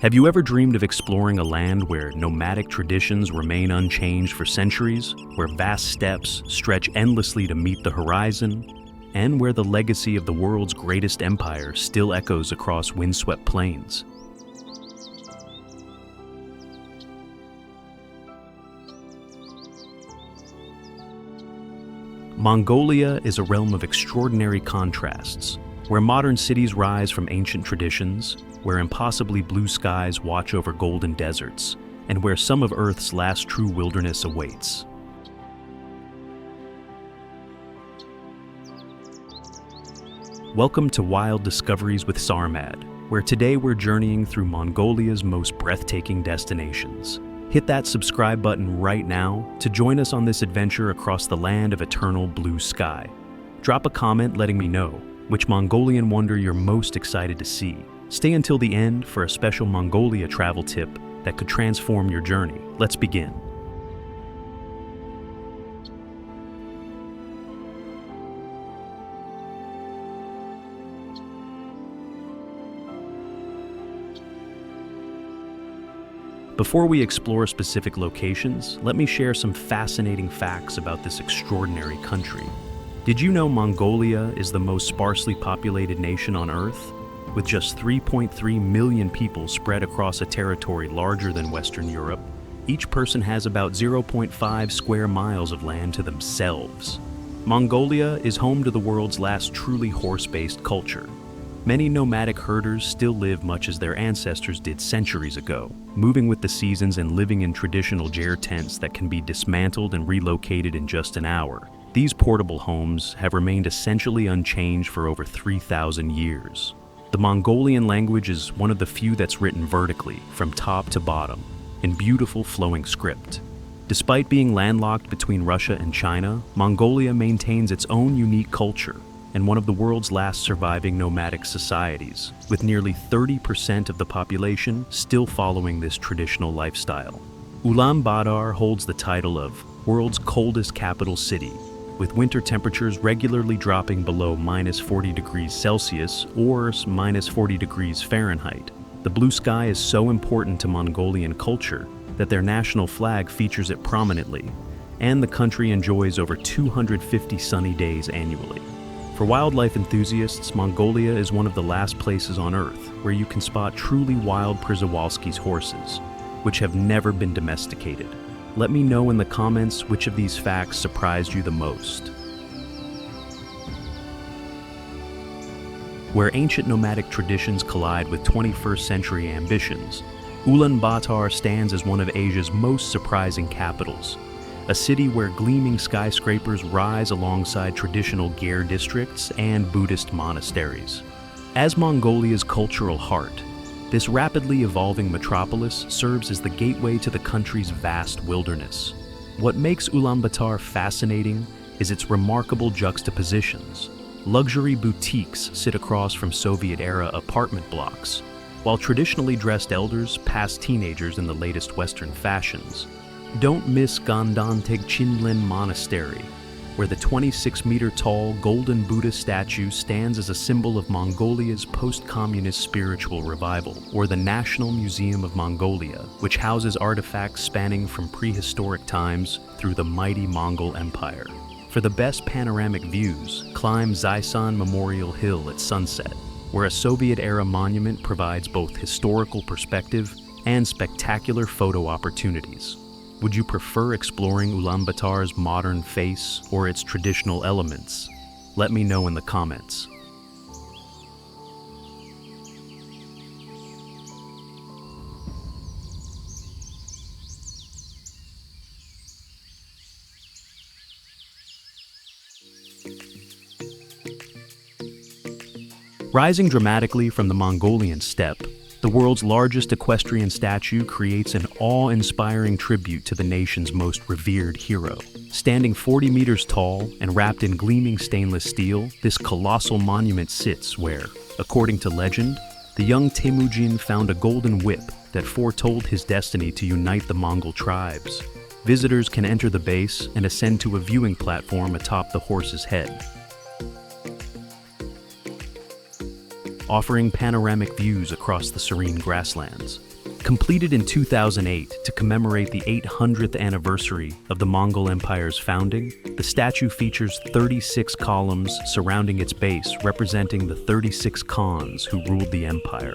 Have you ever dreamed of exploring a land where nomadic traditions remain unchanged for centuries, where vast steppes stretch endlessly to meet the horizon, and where the legacy of the world's greatest empire still echoes across windswept plains? Mongolia is a realm of extraordinary contrasts, where modern cities rise from ancient traditions, where impossibly blue skies watch over golden deserts, and where some of Earth's last true wilderness awaits. Welcome to Wild Discoveries with Sarmad, where today we're journeying through Mongolia's most breathtaking destinations. Hit that subscribe button right now to join us on this adventure across the land of eternal blue sky. Drop a comment letting me know which Mongolian wonder you're most excited to see. Stay until the end for a special Mongolia travel tip that could transform your journey. Let's begin. Before we explore specific locations, let me share some fascinating facts about this extraordinary country. Did you know Mongolia is the most sparsely populated nation on Earth? With just 3.3 million people spread across a territory larger than Western Europe, each person has about 0.5 square miles of land to themselves. Mongolia is home to the world's last truly horse-based culture. Many nomadic herders still live much as their ancestors did centuries ago, moving with the seasons and living in traditional ger tents that can be dismantled and relocated in just an hour. These portable homes have remained essentially unchanged for over 3,000 years. The Mongolian language is one of the few that's written vertically, from top to bottom, in beautiful flowing script. Despite being landlocked between Russia and China, Mongolia maintains its own unique culture and one of the world's last surviving nomadic societies, with nearly 30% of the population still following this traditional lifestyle. Ulaanbaatar holds the title of world's coldest capital city, with winter temperatures regularly dropping below -40 degrees Celsius or -40 degrees Fahrenheit. The blue sky is so important to Mongolian culture that their national flag features it prominently, and the country enjoys over 250 sunny days annually. For wildlife enthusiasts, Mongolia is one of the last places on Earth where you can spot truly wild Przewalski's horses, which have never been domesticated. Let me know in the comments which of these facts surprised you the most. Where ancient nomadic traditions collide with 21st century ambitions, Ulaanbaatar stands as one of Asia's most surprising capitals, a city where gleaming skyscrapers rise alongside traditional ger districts and Buddhist monasteries. As Mongolia's cultural heart, this rapidly evolving metropolis serves as the gateway to the country's vast wilderness. What makes Ulaanbaatar fascinating is its remarkable juxtapositions. Luxury boutiques sit across from Soviet-era apartment blocks, while traditionally dressed elders pass teenagers in the latest Western fashions. Don't miss Gandanteg Chinlen Monastery, where the 26-meter-tall golden Buddha statue stands as a symbol of Mongolia's post-communist spiritual revival, or the National Museum of Mongolia, which houses artifacts spanning from prehistoric times through the mighty Mongol Empire. For the best panoramic views, climb Zaisan Memorial Hill at sunset, where a Soviet-era monument provides both historical perspective and spectacular photo opportunities. Would you prefer exploring Ulaanbaatar's modern face or its traditional elements? Let me know in the comments. Rising dramatically from the Mongolian steppe, the world's largest equestrian statue creates an awe-inspiring tribute to the nation's most revered hero. Standing 40 meters tall and wrapped in gleaming stainless steel, this colossal monument sits where, according to legend, the young Temujin found a golden whip that foretold his destiny to unite the Mongol tribes. Visitors can enter the base and ascend to a viewing platform atop the horse's head. offering panoramic views across the serene grasslands. Completed in 2008 to commemorate the 800th anniversary of the Mongol Empire's founding, the statue features 36 columns surrounding its base, representing the 36 Khans who ruled the empire.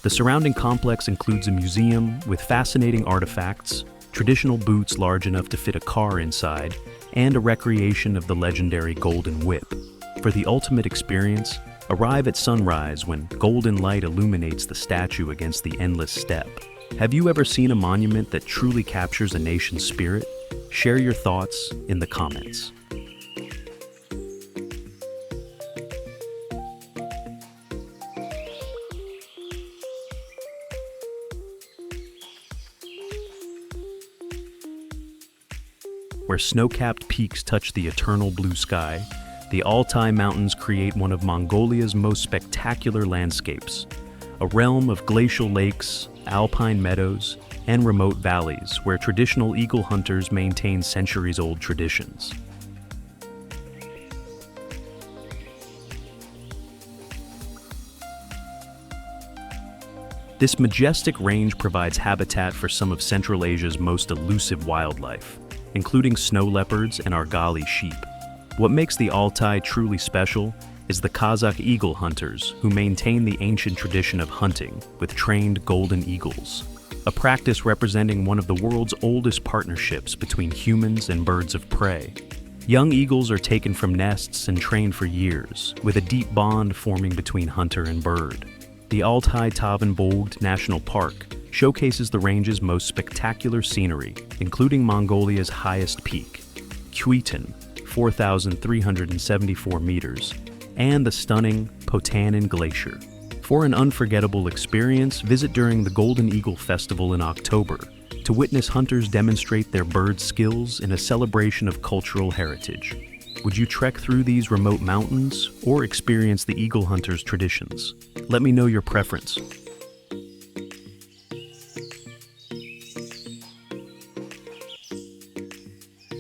The surrounding complex includes a museum with fascinating artifacts, traditional boots large enough to fit a car inside, and a recreation of the legendary Golden Whip. For the ultimate experience, arrive at sunrise when golden light illuminates the statue against the endless steppe. Have you ever seen a monument that truly captures a nation's spirit? Share your thoughts in the comments. Where snow-capped peaks touch the eternal blue sky, the Altai Mountains create one of Mongolia's most spectacular landscapes, a realm of glacial lakes, alpine meadows, and remote valleys where traditional eagle hunters maintain centuries-old traditions. This majestic range provides habitat for some of Central Asia's most elusive wildlife, including snow leopards and Argali sheep. What makes the Altai truly special is the Kazakh eagle hunters who maintain the ancient tradition of hunting with trained golden eagles, a practice representing one of the world's oldest partnerships between humans and birds of prey. Young eagles are taken from nests and trained for years, with a deep bond forming between hunter and bird. The Altai Tavanbogd National Park showcases the range's most spectacular scenery, including Mongolia's highest peak, Khuiten, 4,374 meters, and the stunning Potanin Glacier. For an unforgettable experience, visit during the Golden Eagle Festival in October to witness hunters demonstrate their bird skills in a celebration of cultural heritage. Would you trek through these remote mountains or experience the eagle hunter's traditions? Let me know your preference.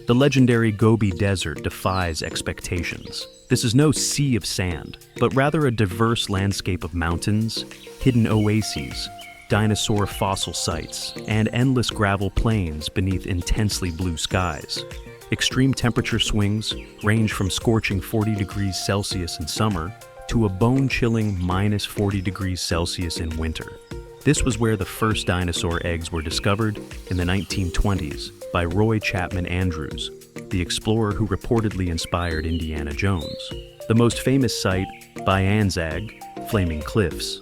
The legendary Gobi Desert defies expectations. This is no sea of sand, but rather a diverse landscape of mountains, hidden oases, dinosaur fossil sites, and endless gravel plains beneath intensely blue skies. Extreme temperature swings range from scorching 40 degrees Celsius in summer to a bone-chilling minus 40 degrees Celsius in winter. This was where the first dinosaur eggs were discovered in the 1920s by Roy Chapman Andrews, the explorer who reportedly inspired Indiana Jones. The most famous site, Bayanzag, Flaming Cliffs,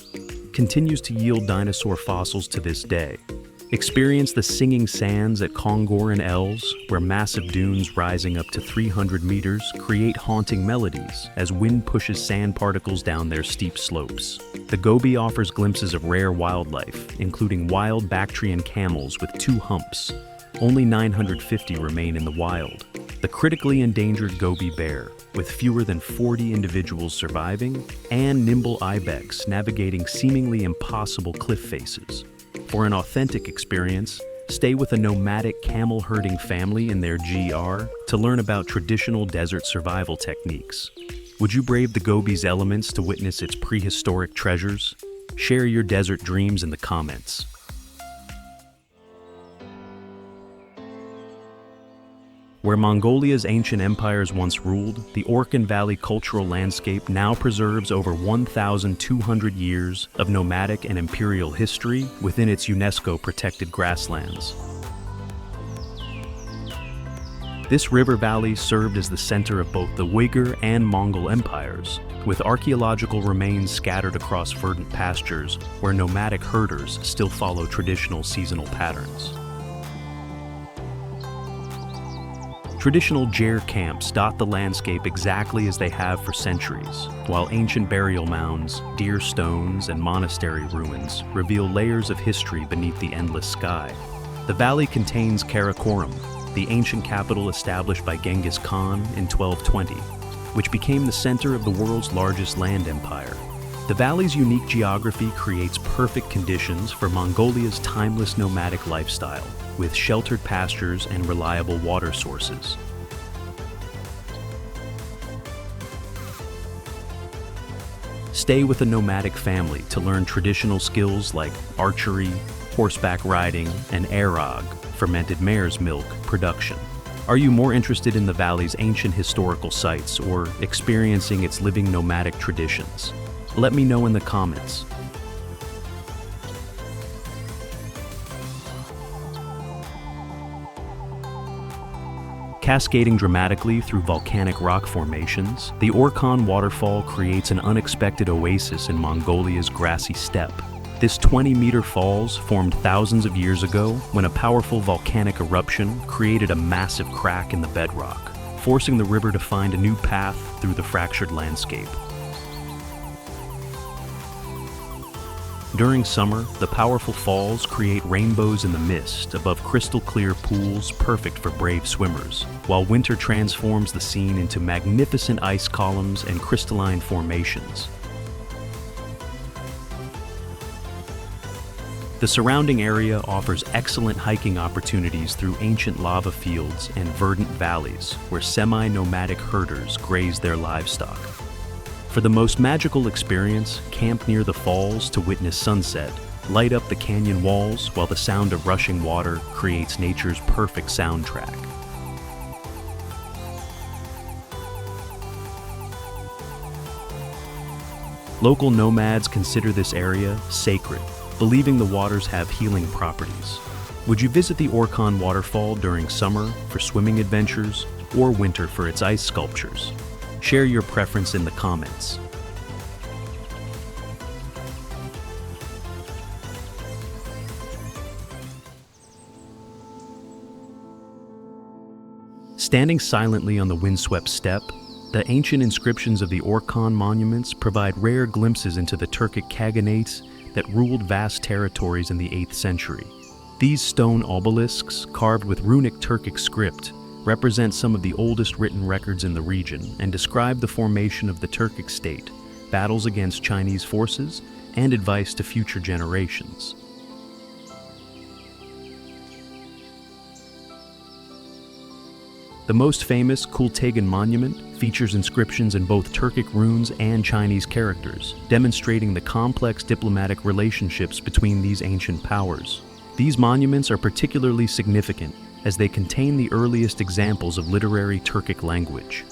continues to yield dinosaur fossils to this day. Experience the singing sands at Kharkhorin Els, where massive dunes rising up to 300 meters create haunting melodies as wind pushes sand particles down their steep slopes. The Gobi offers glimpses of rare wildlife, including wild Bactrian camels with 2 humps. Only 950 remain in the wild. The critically endangered Gobi bear, with fewer than 40 individuals surviving, and nimble ibex navigating seemingly impossible cliff faces. For an authentic experience, stay with a nomadic camel-herding family in their GR to learn about traditional desert survival techniques. Would you brave the Gobi's elements to witness its prehistoric treasures? Share your desert dreams in the comments. Where Mongolia's ancient empires once ruled, the Orkhon Valley cultural landscape now preserves over 1,200 years of nomadic and imperial history within its UNESCO-protected grasslands. This river valley served as the center of both the Uyghur and Mongol empires, with archaeological remains scattered across verdant pastures where nomadic herders still follow traditional seasonal patterns. Traditional Jair camps dot the landscape exactly as they have for centuries, while ancient burial mounds, deer stones, and monastery ruins reveal layers of history beneath the endless sky. The valley contains Kharkhorin, the ancient capital established by Genghis Khan in 1220, which became the center of the world's largest land empire. The valley's unique geography creates perfect conditions for Mongolia's timeless nomadic lifestyle, with sheltered pastures and reliable water sources. Stay with a nomadic family to learn traditional skills like archery, horseback riding, and aerog, fermented mare's milk, production. Are you more interested in the valley's ancient historical sites or experiencing its living nomadic traditions? Let me know in the comments. Cascading dramatically through volcanic rock formations, the Orkhon Waterfall creates an unexpected oasis in Mongolia's grassy steppe. This 20-meter falls formed thousands of years ago when a powerful volcanic eruption created a massive crack in the bedrock, forcing the river to find a new path through the fractured landscape. During summer, the powerful falls create rainbows in the mist above crystal-clear pools perfect for brave swimmers, while winter transforms the scene into magnificent ice columns and crystalline formations. The surrounding area offers excellent hiking opportunities through ancient lava fields and verdant valleys where semi-nomadic herders graze their livestock. For the most magical experience, camp near the falls to witness sunset, light up the canyon walls while the sound of rushing water creates nature's perfect soundtrack. Local nomads consider this area sacred, believing the waters have healing properties. Would you visit the Orkhon Waterfall during summer for swimming adventures or winter for its ice sculptures? Share your preference in the comments. Standing silently on the windswept steppe, the ancient inscriptions of the Orkhon monuments provide rare glimpses into the Turkic khaganates that ruled vast territories in the 8th century. These stone obelisks, carved with runic Turkic script, represent some of the oldest written records in the region and describe the formation of the Turkic state, battles against Chinese forces, and advice to future generations. The most famous Kultagan monument features inscriptions in both Turkic runes and Chinese characters, demonstrating the complex diplomatic relationships between these ancient powers. These monuments are particularly significant as they contain the earliest examples of literary Turkic language.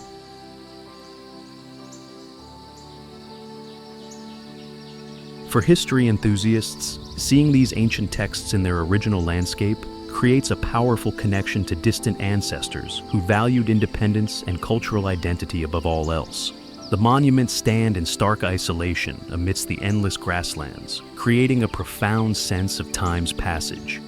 For history enthusiasts, seeing these ancient texts in their original landscape creates a powerful connection to distant ancestors who valued independence and cultural identity above all else. The monuments stand in stark isolation amidst the endless grasslands, creating a profound sense of time's passage.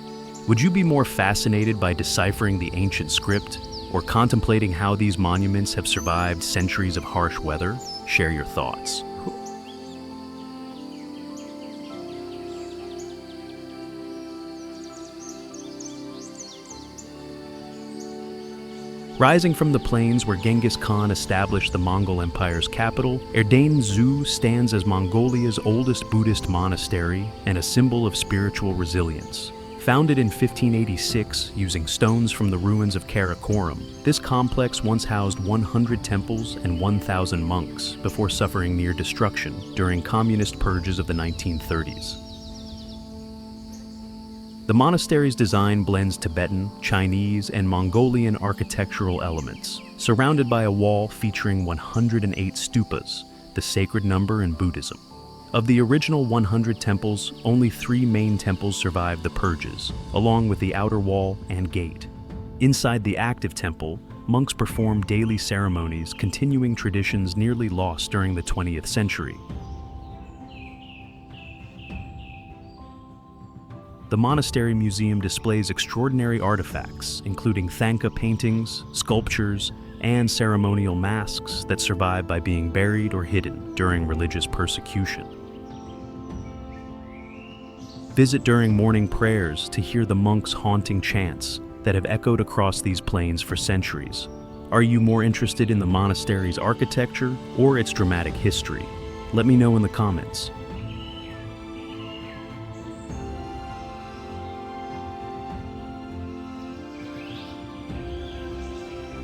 Would you be more fascinated by deciphering the ancient script or contemplating how these monuments have survived centuries of harsh weather? Share your thoughts. Rising from the plains where Genghis Khan established the Mongol Empire's capital, Erdene Zoo stands as Mongolia's oldest Buddhist monastery and a symbol of spiritual resilience. Founded in 1586 using stones from the ruins of Kharkhorin, this complex once housed 100 temples and 1,000 monks before suffering near destruction during communist purges of the 1930s. The monastery's design blends Tibetan, Chinese, and Mongolian architectural elements, surrounded by a wall featuring 108 stupas, the sacred number in Buddhism. Of the original 100 temples, only 3 main temples survived the purges, along with the outer wall and gate. Inside the active temple, monks perform daily ceremonies, continuing traditions nearly lost during the 20th century. The Monastery Museum displays extraordinary artifacts, including Thangka paintings, sculptures, and ceremonial masks that survive by being buried or hidden during religious persecution. Visit during morning prayers to hear the monks' haunting chants that have echoed across these plains for centuries. Are you more interested in the monastery's architecture or its dramatic history? Let me know in the comments.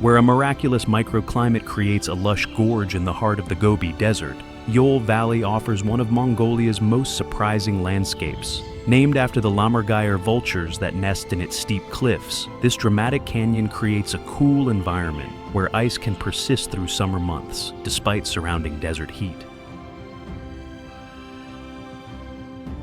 Where a miraculous microclimate creates a lush gorge in the heart of the Gobi Desert, Yol Valley offers one of Mongolia's most surprising landscapes. Named after the lammergeier vultures that nest in its steep cliffs, this dramatic canyon creates a cool environment where ice can persist through summer months, despite surrounding desert heat.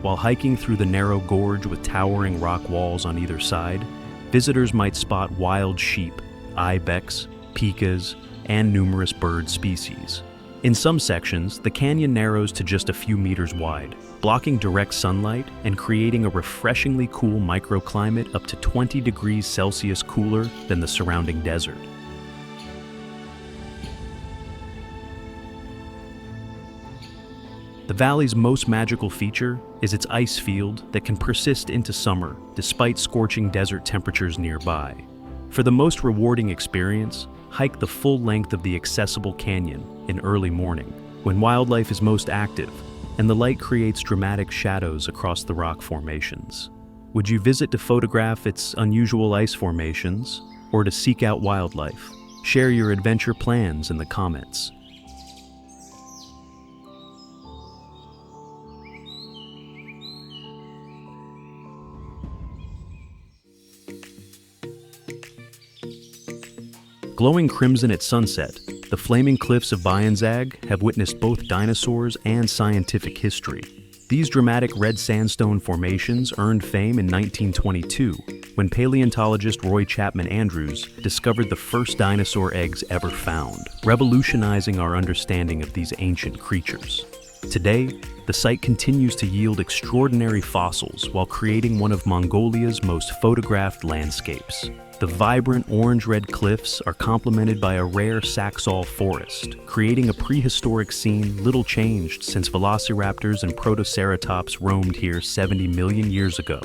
While hiking through the narrow gorge with towering rock walls on either side, visitors might spot wild sheep, ibex, pikas, and numerous bird species. In some sections, the canyon narrows to just a few meters wide, blocking direct sunlight and creating a refreshingly cool microclimate up to 20 degrees Celsius cooler than the surrounding desert. The valley's most magical feature is its ice field that can persist into summer despite scorching desert temperatures nearby. For the most rewarding experience, hike the full length of the accessible canyon in early morning, when wildlife is most active and the light creates dramatic shadows across the rock formations. Would you visit to photograph its unusual ice formations or to seek out wildlife? Share your adventure plans in the comments. Glowing crimson at sunset, the flaming cliffs of Bayanzag have witnessed both dinosaurs and scientific history. These dramatic red sandstone formations earned fame in 1922, when paleontologist Roy Chapman Andrews discovered the first dinosaur eggs ever found, revolutionizing our understanding of these ancient creatures. Today, the site continues to yield extraordinary fossils while creating one of Mongolia's most photographed landscapes. The vibrant orange-red cliffs are complemented by a rare Saxol forest, creating a prehistoric scene little changed since velociraptors and protoceratops roamed here 70 million years ago.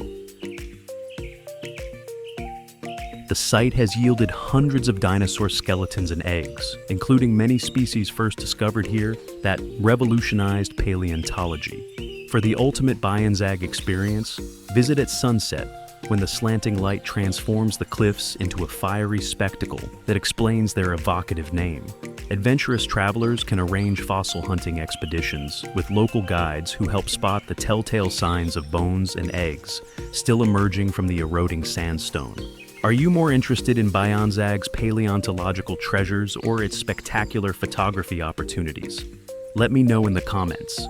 The site has yielded hundreds of dinosaur skeletons and eggs, including many species first discovered here that revolutionized paleontology. For the ultimate Bayanzag experience, visit at sunset, when the slanting light transforms the cliffs into a fiery spectacle that explains their evocative name. Adventurous travelers can arrange fossil hunting expeditions with local guides who help spot the telltale signs of bones and eggs still emerging from the eroding sandstone. Are you more interested in Bayanzag's paleontological treasures or its spectacular photography opportunities? Let me know in the comments.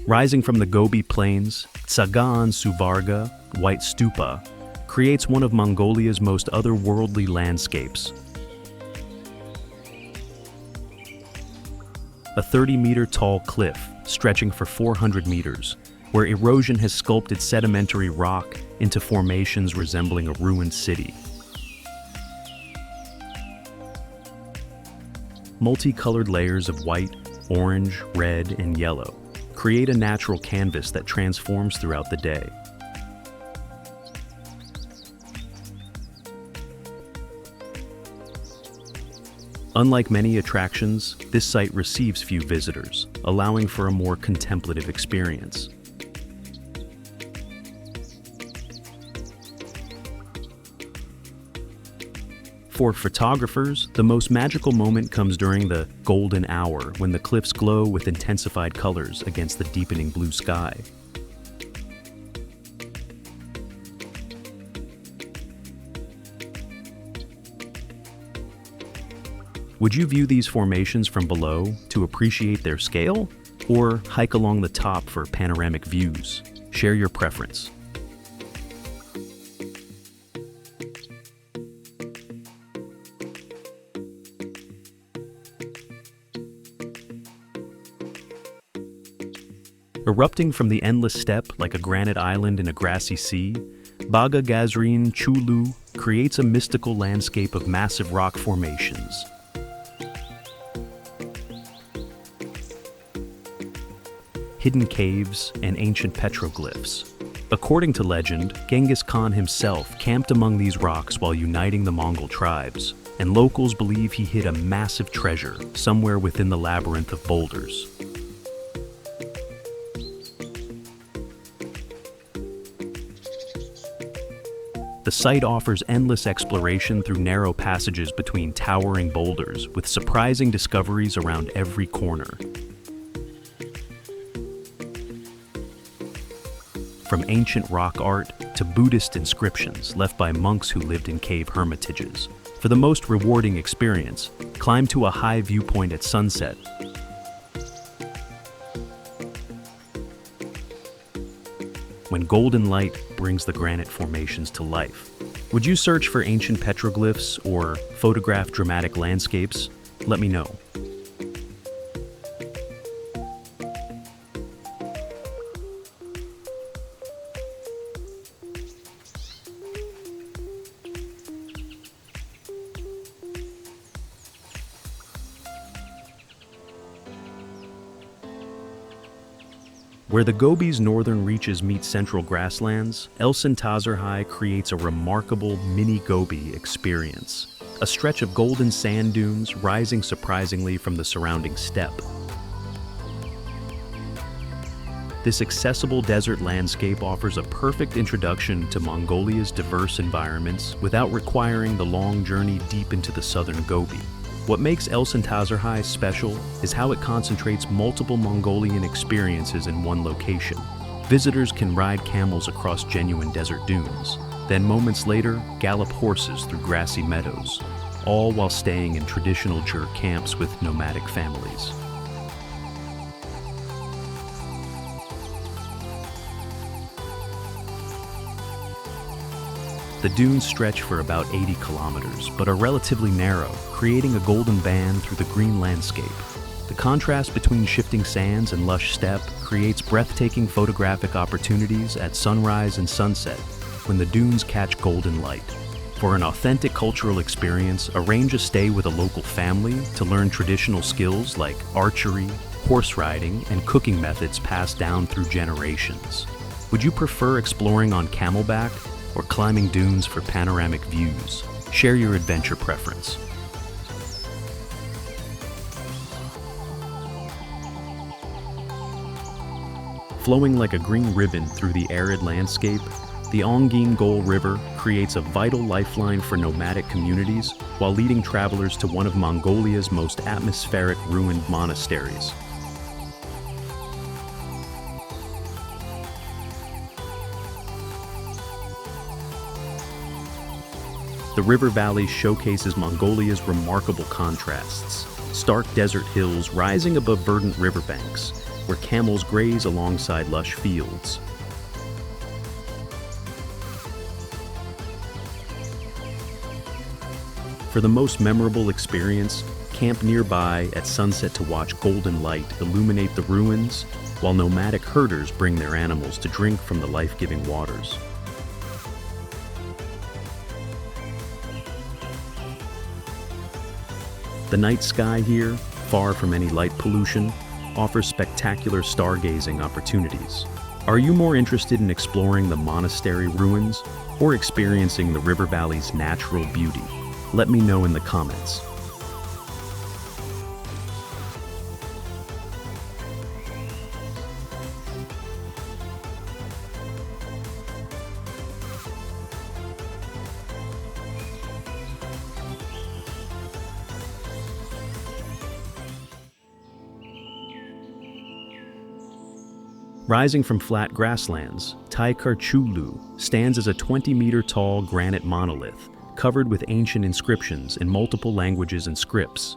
Rising from the Gobi Plains, Tsagaan Suvarga, White Stupa, creates one of Mongolia's most otherworldly landscapes. A 30-meter tall cliff stretching for 400 meters, where erosion has sculpted sedimentary rock into formations resembling a ruined city. Multicolored layers of white, orange, red, and yellow create a natural canvas that transforms throughout the day. Unlike many attractions, this site receives few visitors, allowing for a more contemplative experience. For photographers, the most magical moment comes during the golden hour when the cliffs glow with intensified colors against the deepening blue sky. Would you view these formations from below to appreciate their scale, or hike along the top for panoramic views? Share your preference. Erupting from the endless steppe like a granite island in a grassy sea, Baga Gazriin Chuluu creates a mystical landscape of massive rock formations. Hidden caves, and ancient petroglyphs. According to legend, Genghis Khan himself camped among these rocks while uniting the Mongol tribes, and locals believe he hid a massive treasure somewhere within the labyrinth of boulders. The site offers endless exploration through narrow passages between towering boulders, with surprising discoveries around every corner. From ancient rock art to Buddhist inscriptions left by monks who lived in cave hermitages. For the most rewarding experience, climb to a high viewpoint at sunset. When golden light brings the granite formations to life. Would you search for ancient petroglyphs or photograph dramatic landscapes? Let me know. Where the Gobi's northern reaches meet central grasslands, Elsen Tasarhai creates a remarkable mini Gobi experience. A stretch of golden sand dunes rising surprisingly from the surrounding steppe. This accessible desert landscape offers a perfect introduction to Mongolia's diverse environments without requiring the long journey deep into the southern Gobi. What makes Elsen Tasarhai special is how it concentrates multiple Mongolian experiences in one location. Visitors can ride camels across genuine desert dunes, then moments later gallop horses through grassy meadows, all while staying in traditional jur camps with nomadic families. The dunes stretch for about 80 kilometers, but are relatively narrow, creating a golden band through the green landscape. The contrast between shifting sands and lush steppe creates breathtaking photographic opportunities at sunrise and sunset when the dunes catch golden light. For an authentic cultural experience, arrange a stay with a local family to learn traditional skills like archery, horse riding, and cooking methods passed down through generations. Would you prefer exploring on camelback or climbing dunes for panoramic views? Share your adventure preference. Flowing like a green ribbon through the arid landscape, the Ongiin Gol River creates a vital lifeline for nomadic communities while leading travelers to one of Mongolia's most atmospheric ruined monasteries. The river valley showcases Mongolia's remarkable contrasts. Stark desert hills rising above verdant riverbanks, where camels graze alongside lush fields. For the most memorable experience, camp nearby at sunset to watch golden light illuminate the ruins, while nomadic herders bring their animals to drink from the life-giving waters. The night sky here, far from any light pollution, offers spectacular stargazing opportunities. Are you more interested in exploring the monastery ruins or experiencing the river valley's natural beauty? Let me know in the comments. Rising from flat grasslands, Chuluu stands as a 20-meter-tall granite monolith covered with ancient inscriptions in multiple languages and scripts.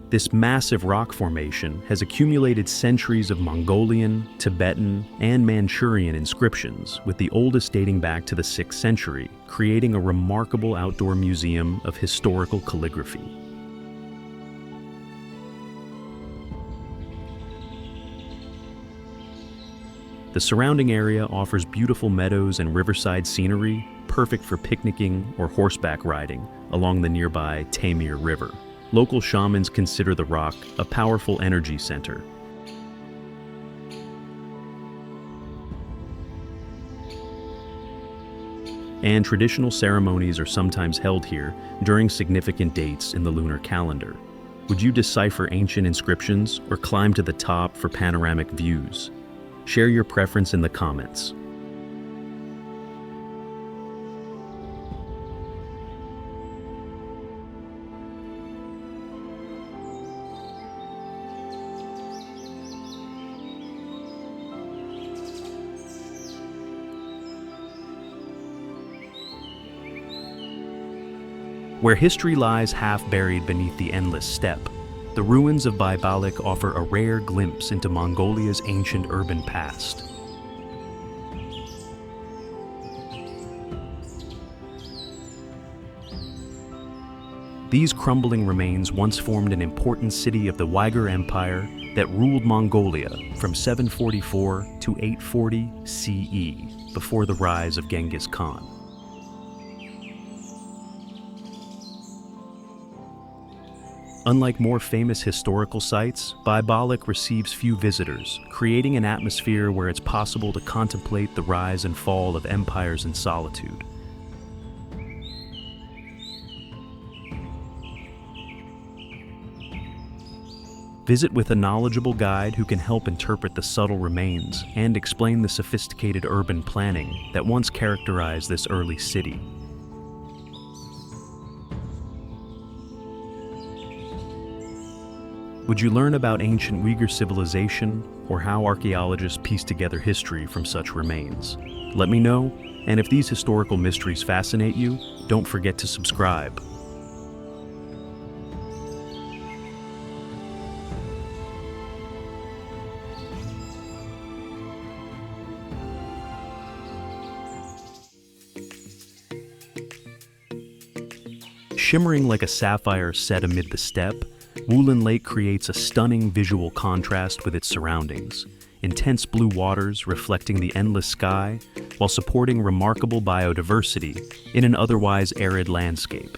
This massive rock formation has accumulated centuries of Mongolian, Tibetan, and Manchurian inscriptions, with the oldest dating back to the 6th century, creating a remarkable outdoor museum of historical calligraphy. The surrounding area offers beautiful meadows and riverside scenery, perfect for picnicking or horseback riding along the nearby Taimyr River. Local shamans consider the rock a powerful energy center. And traditional ceremonies are sometimes held here during significant dates in the lunar calendar. Would you decipher ancient inscriptions or climb to the top for panoramic views? Share your preference in the comments. Where history lies half buried beneath the endless steppe, the ruins of Baybalik offer a rare glimpse into Mongolia's ancient urban past. These crumbling remains once formed an important city of the Uyghur Empire that ruled Mongolia from 744 to 840 CE, before the rise of Genghis Khan. Unlike more famous historical sites, Baybalik receives few visitors, creating an atmosphere where it's possible to contemplate the rise and fall of empires in solitude. Visit with a knowledgeable guide who can help interpret the subtle remains and explain the sophisticated urban planning that once characterized this early city. Would you learn about ancient Uyghur civilization or how archaeologists piece together history from such remains? Let me know, and if these historical mysteries fascinate you, don't forget to subscribe. Shimmering like a sapphire set amid the steppe, Wulan Lake creates a stunning visual contrast with its surroundings, intense blue waters reflecting the endless sky while supporting remarkable biodiversity in an otherwise arid landscape.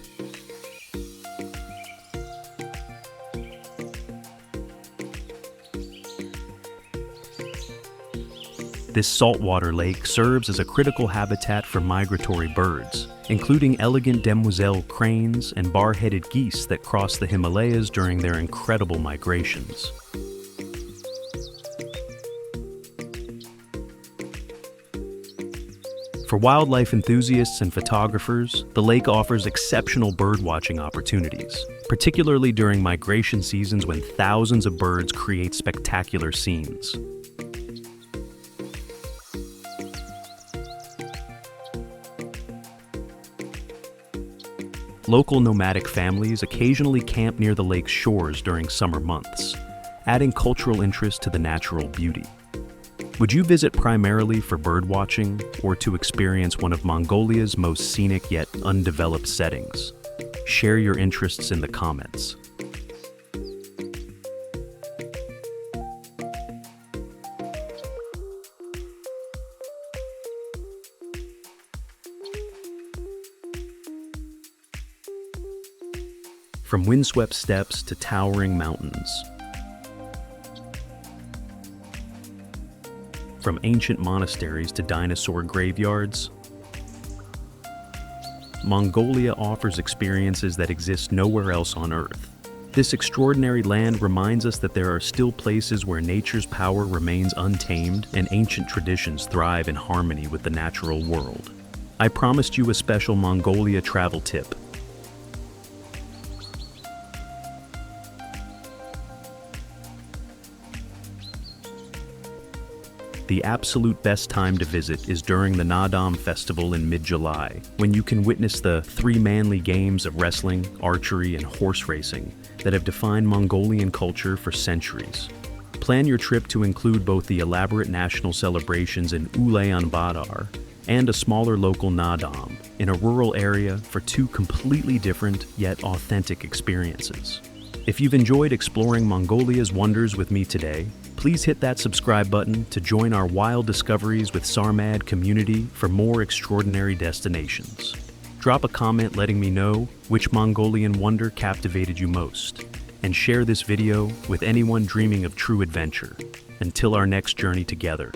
This saltwater lake serves as a critical habitat for migratory birds, including elegant demoiselle cranes and bar-headed geese that cross the Himalayas during their incredible migrations. For wildlife enthusiasts and photographers, the lake offers exceptional birdwatching opportunities, particularly during migration seasons when thousands of birds create spectacular scenes. Local nomadic families occasionally camp near the lake's shores during summer months, adding cultural interest to the natural beauty. Would you visit primarily for birdwatching or to experience one of Mongolia's most scenic yet undeveloped settings? Share your interests in the comments. From windswept steppes to towering mountains, from ancient monasteries to dinosaur graveyards, Mongolia offers experiences that exist nowhere else on Earth. This extraordinary land reminds us that there are still places where nature's power remains untamed and ancient traditions thrive in harmony with the natural world. I promised you a special Mongolia travel tip. The absolute best time to visit is during the Naadam festival in mid-July, when you can witness the three manly games of wrestling, archery, and horse racing that have defined Mongolian culture for centuries. Plan your trip to include both the elaborate national celebrations in Ulaanbaatar and a smaller local Naadam in a rural area for two completely different yet authentic experiences. If you've enjoyed exploring Mongolia's wonders with me today, please hit that subscribe button to join our Wild Discoveries with Sarmad community for more extraordinary destinations. Drop a comment letting me know which Mongolian wonder captivated you most, and share this video with anyone dreaming of true adventure. Until our next journey together.